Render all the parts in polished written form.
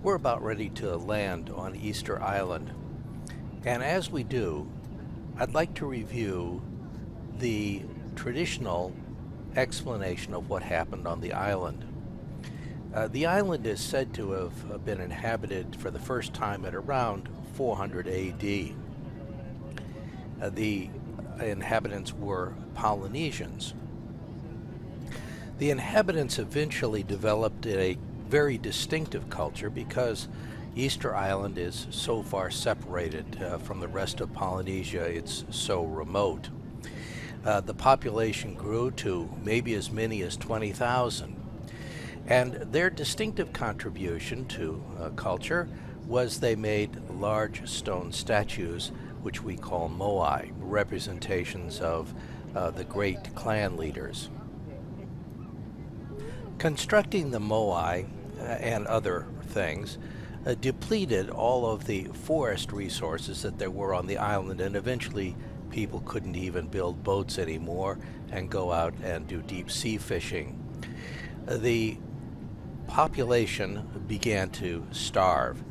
We're about ready to land on Easter Island, and as we do, I'd like to review the traditional explanation of what happened on the island. The island is said to have been inhabited for the first time at around 400 AD. The inhabitants were Polynesians. The inhabitants eventually developed a very distinctive culture because Easter Island is so far separated from the rest of Polynesia. It's so remote. The population grew to maybe as many as 20,000. And their distinctive contribution to culture was they made large stone statues, which we call moai, representations of the great clan leaders. Constructing the moai and other things depleted all of the forest resources that there were on the island, and eventually people couldn't even build boats anymore and go out and do deep sea fishing. The population began to starve,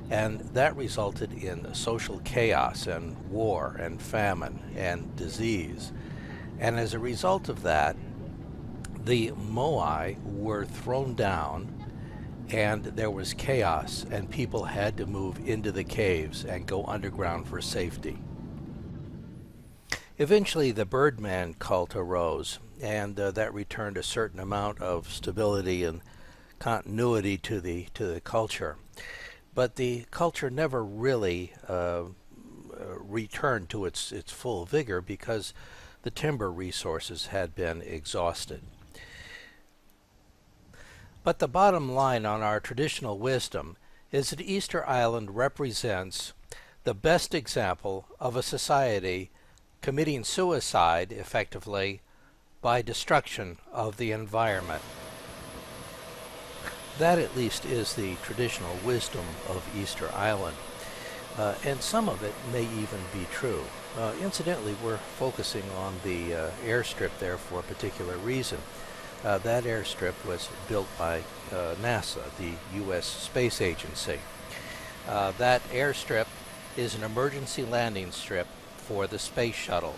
and that resulted in social chaos and war and famine and disease. And as a result of that, the moai were thrown down, and there was chaos, and people had to move into the caves and go underground for safety. Eventually, the Birdman cult arose, and that returned a certain amount of stability and continuity to the culture. But the culture never really returned to its full vigor because the timber resources had been exhausted. But the bottom line on our traditional wisdom is that Easter Island represents the best example of a society committing suicide, effectively, by destruction of the environment. That at least is the traditional wisdom of Easter Island, and some of it may even be true. Incidentally, we're focusing on the airstrip there for a particular reason. That airstrip was built by NASA, the U.S. Space Agency. That airstrip is an emergency landing strip for the space shuttle.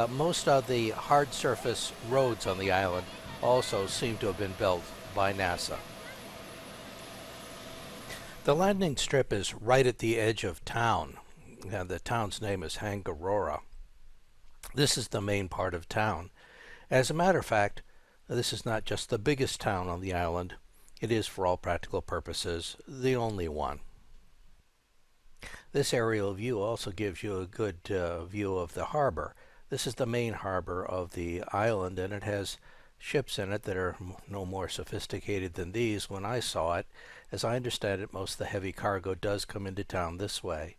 Most of the hard surface roads on the island also seem to have been built by NASA. The landing strip is right at the edge of town. The town's name is Hangarora. This is the main part of town. As a matter of fact, this is not just the biggest town on the island. It is, for all practical purposes, the only one. This aerial view also gives you a good view of the harbor. This is the main harbor of the island, and it has ships in it that are no more sophisticated than these. When I saw it, as I understand it, most of the heavy cargo does come into town this way.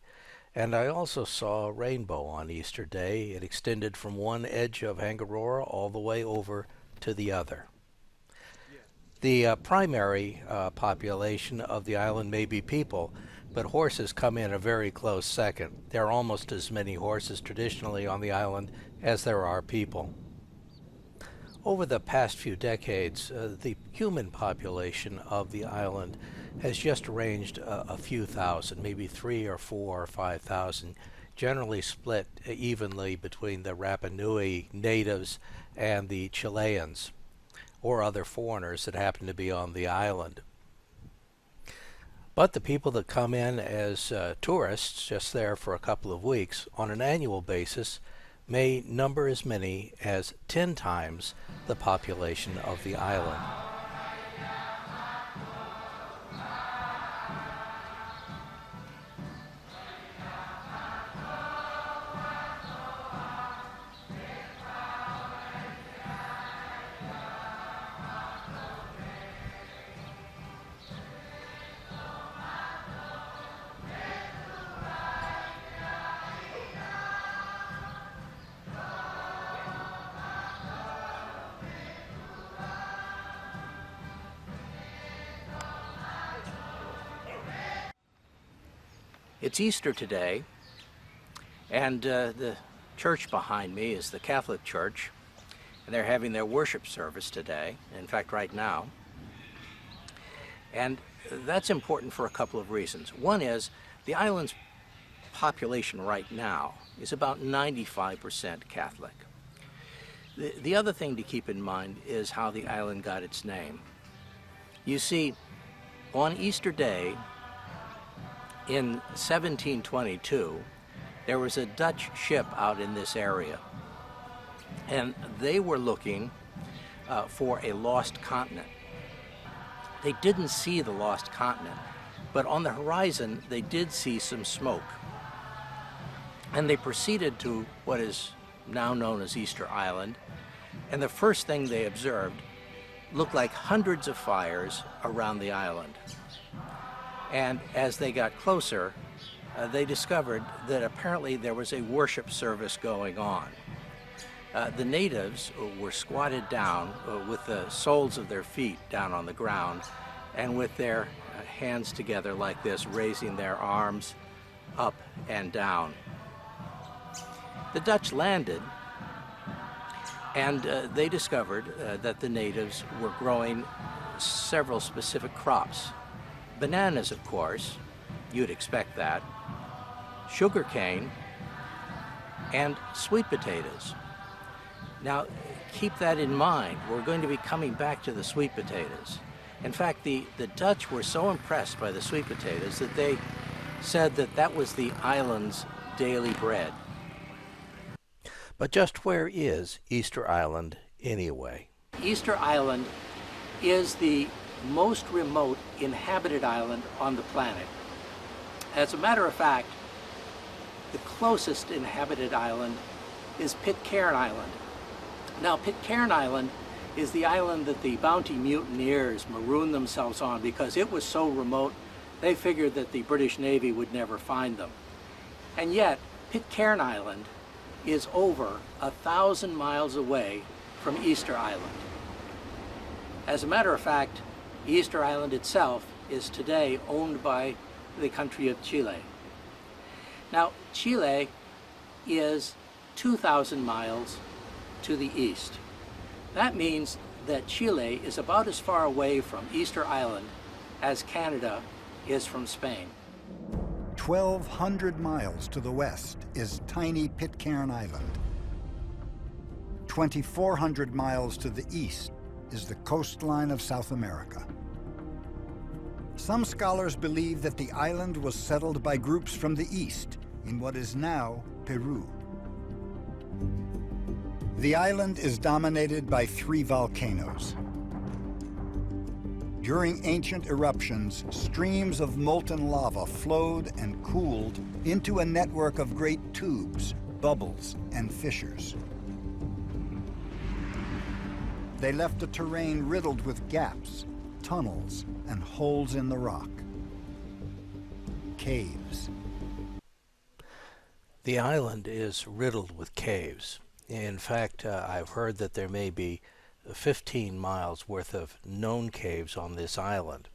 And I also saw a rainbow on Easter Day. It extended from one edge of Hangarora all the way over to the other. The primary population of the island may be people, but horses come in a very close second. There are almost as many horses traditionally on the island as there are people. Over the past few decades, the human population of the island has just ranged a few thousand, maybe 3 or 4 or 5,000, generally split evenly between the Rapa Nui natives and the Chileans or other foreigners that happen to be on the island. But the people that come in as tourists, just there for a couple of weeks, on an annual basis, may number as many as 10 times the population of the island. It's Easter today, and the church behind me is the Catholic Church, and they're having their worship service today, in fact right now. And that's important for a couple of reasons. One is the island's population right now is about 95% Catholic. The other thing to keep in mind is how the island got its name. You see, on Easter Day in 1722, there was a Dutch ship out in this area, and they were looking for a lost continent. They didn't see the lost continent, but on the horizon they did see some smoke. And they proceeded to what is now known as Easter Island, and the first thing they observed looked like hundreds of fires around the island. And as they got closer, they discovered that apparently there was a worship service going on. The natives were squatted down with the soles of their feet down on the ground, and with their hands together like this, raising their arms up and down. The Dutch landed, and they discovered that the natives were growing several specific crops. Bananas, of course, you'd expect that, sugarcane, and sweet potatoes. Now, keep that in mind. We're going to be coming back to the sweet potatoes. In fact, the Dutch were so impressed by the sweet potatoes that they said that that was the island's daily bread. But just where is Easter Island anyway? Easter Island is the most remote inhabited island on the planet. As a matter of fact, the closest inhabited island is Pitcairn Island. Now, Pitcairn Island is the island that the Bounty mutineers marooned themselves on because it was so remote they figured that the British Navy would never find them. And yet, Pitcairn Island is over 1,000 miles away from Easter Island. As a matter of fact, Easter Island itself is today owned by the country of Chile. Now, Chile is 2,000 miles to the east. That means that Chile is about as far away from Easter Island as Canada is from Spain. 1,200 miles to the west is tiny Pitcairn Island. 2,400 miles to the east is the coastline of South America. Some scholars believe that the island was settled by groups from the east in what is now Peru. The island is dominated by 3 volcanoes. During ancient eruptions, streams of molten lava flowed and cooled into a network of great tubes, bubbles, and fissures. They left a terrain riddled with gaps, tunnels, and holes in the rock. Caves. The island is riddled with caves. In fact, I've heard that there may be 15 miles worth of known caves on this island,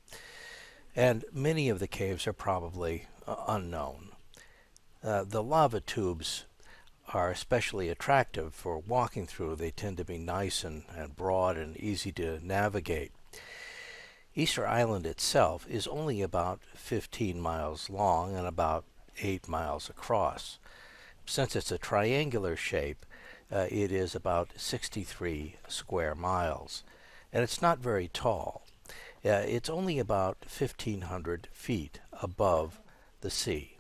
and many of the caves are probably unknown. The lava tubes are especially attractive for walking through. They tend to be nice and broad and easy to navigate. Easter Island itself is only about 15 miles long and about 8 miles across. Since it's a triangular shape, it is about 63 square miles, and it's not very tall. It's only about 1,500 feet above the sea.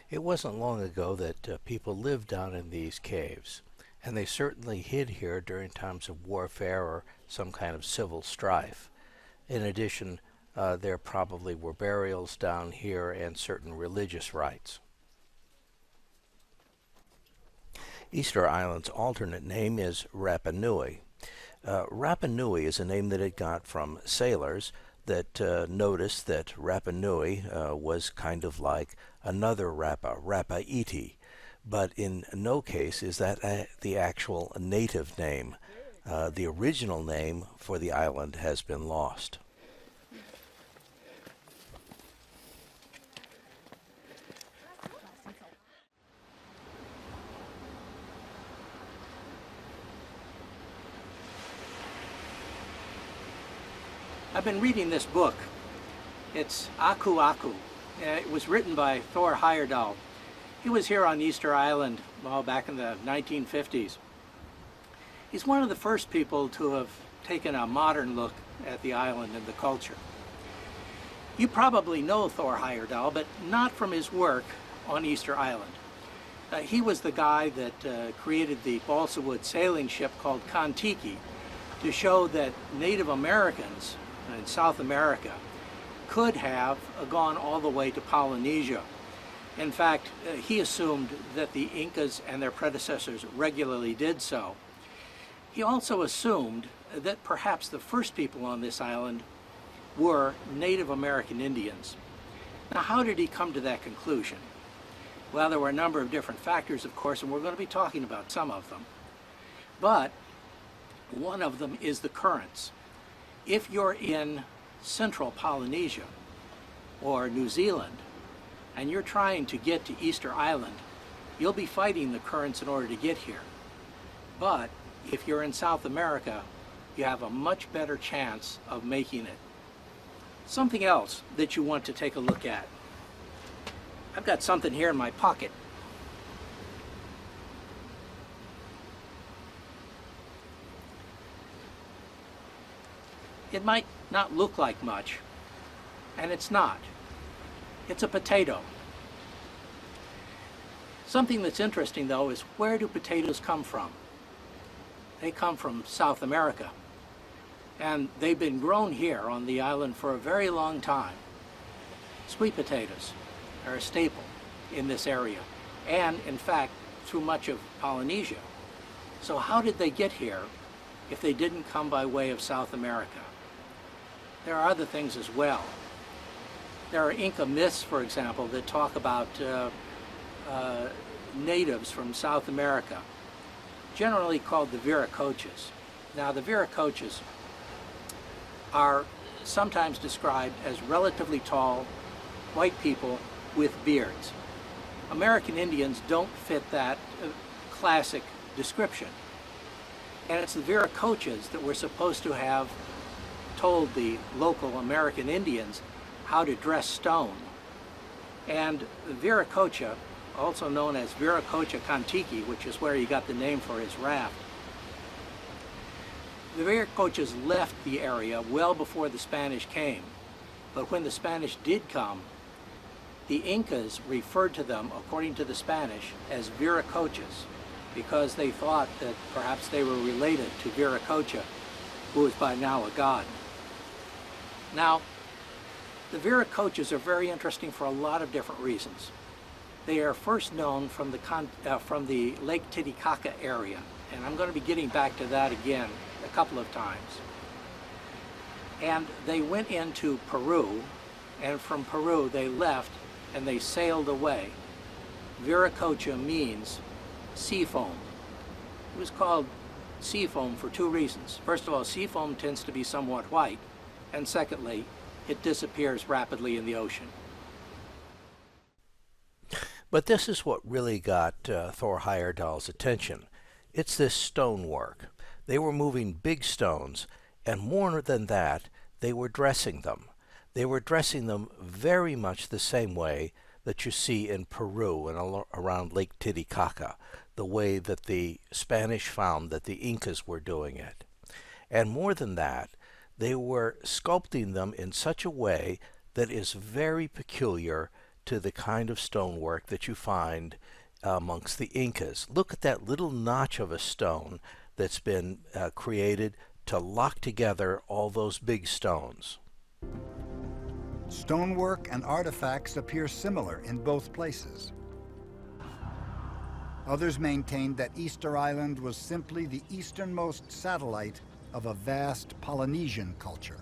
It wasn't long ago that people lived down in these caves, and they certainly hid here during times of warfare or some kind of civil strife. In addition, there probably were burials down here and certain religious rites. Easter Island's alternate name is Rapa Nui. Rapa Nui is a name that it got from sailors that noticed that Rapa Nui was kind of like another Rapa, Rapa Iti, but in no case is that the actual native name. The original name for the island has been lost. I've been reading this book. It's Aku Aku. It was written by Thor Heyerdahl. He was here on Easter Island back in the 1950s. He's one of the first people to have taken a modern look at the island and the culture. You probably know Thor Heyerdahl, but not from his work on Easter Island. He was the guy that created the balsa wood sailing ship called Kon-Tiki to show that Native Americans in South America could have gone all the way to Polynesia. In fact, he assumed that the Incas and their predecessors regularly did so. He also assumed that perhaps the first people on this island were Native American Indians. Now, how did he come to that conclusion? Well, there were a number of different factors, of course, and we're going to be talking about some of them. But one of them is the currents. If you're in central Polynesia or New Zealand and you're trying to get to Easter Island, you'll be fighting the currents in order to get here. But if you're in South America, you have a much better chance of making it. Something else that you want to take a look at. I've got something here in my pocket. It might not look like much, and it's not. It's a potato. Something that's interesting, though, is where do potatoes come from? They come from South America, and they've been grown here on the island for a very long time. Sweet potatoes are a staple in this area, and in fact through much of Polynesia. So how did they get here if they didn't come by way of South America? There are other things as well. There are Inca myths, for example, that talk about natives from South America, generally called the Viracochas. Now, the Viracochas are sometimes described as relatively tall white people with beards. American Indians don't fit that classic description. And it's the Viracochas that were supposed to have told the local American Indians how to dress stone. And Viracocha, also known as Viracocha Kon-Tiki, which is where he got the name for his raft, the Viracochas left the area well before the Spanish came. But when the Spanish did come, the Incas referred to them, according to the Spanish, as Viracochas, because they thought that perhaps they were related to Viracocha, who is by now a god. Now, the Viracochas are very interesting for a lot of different reasons. They are first known from the Lake Titicaca area, and I'm going to be getting back to that again a couple of times. And they went into Peru, and from Peru they left and they sailed away. Viracocha means sea foam. It was called sea foam for two reasons. First of all, sea foam tends to be somewhat white, and secondly, it disappears rapidly in the ocean. But this is what really got Thor Heyerdahl's attention. It's this stonework. They were moving big stones, and more than that, they were dressing them. They were dressing them very much the same way that you see in Peru and around Lake Titicaca, the way that the Spanish found that the Incas were doing it. And more than that, they were sculpting them in such a way that is very peculiar to the kind of stonework that you find amongst the Incas. Look at that little notch of a stone that's been created to lock together all those big stones. Stonework and artifacts appear similar in both places. Others maintained that Easter Island was simply the easternmost satellite of a vast Polynesian culture.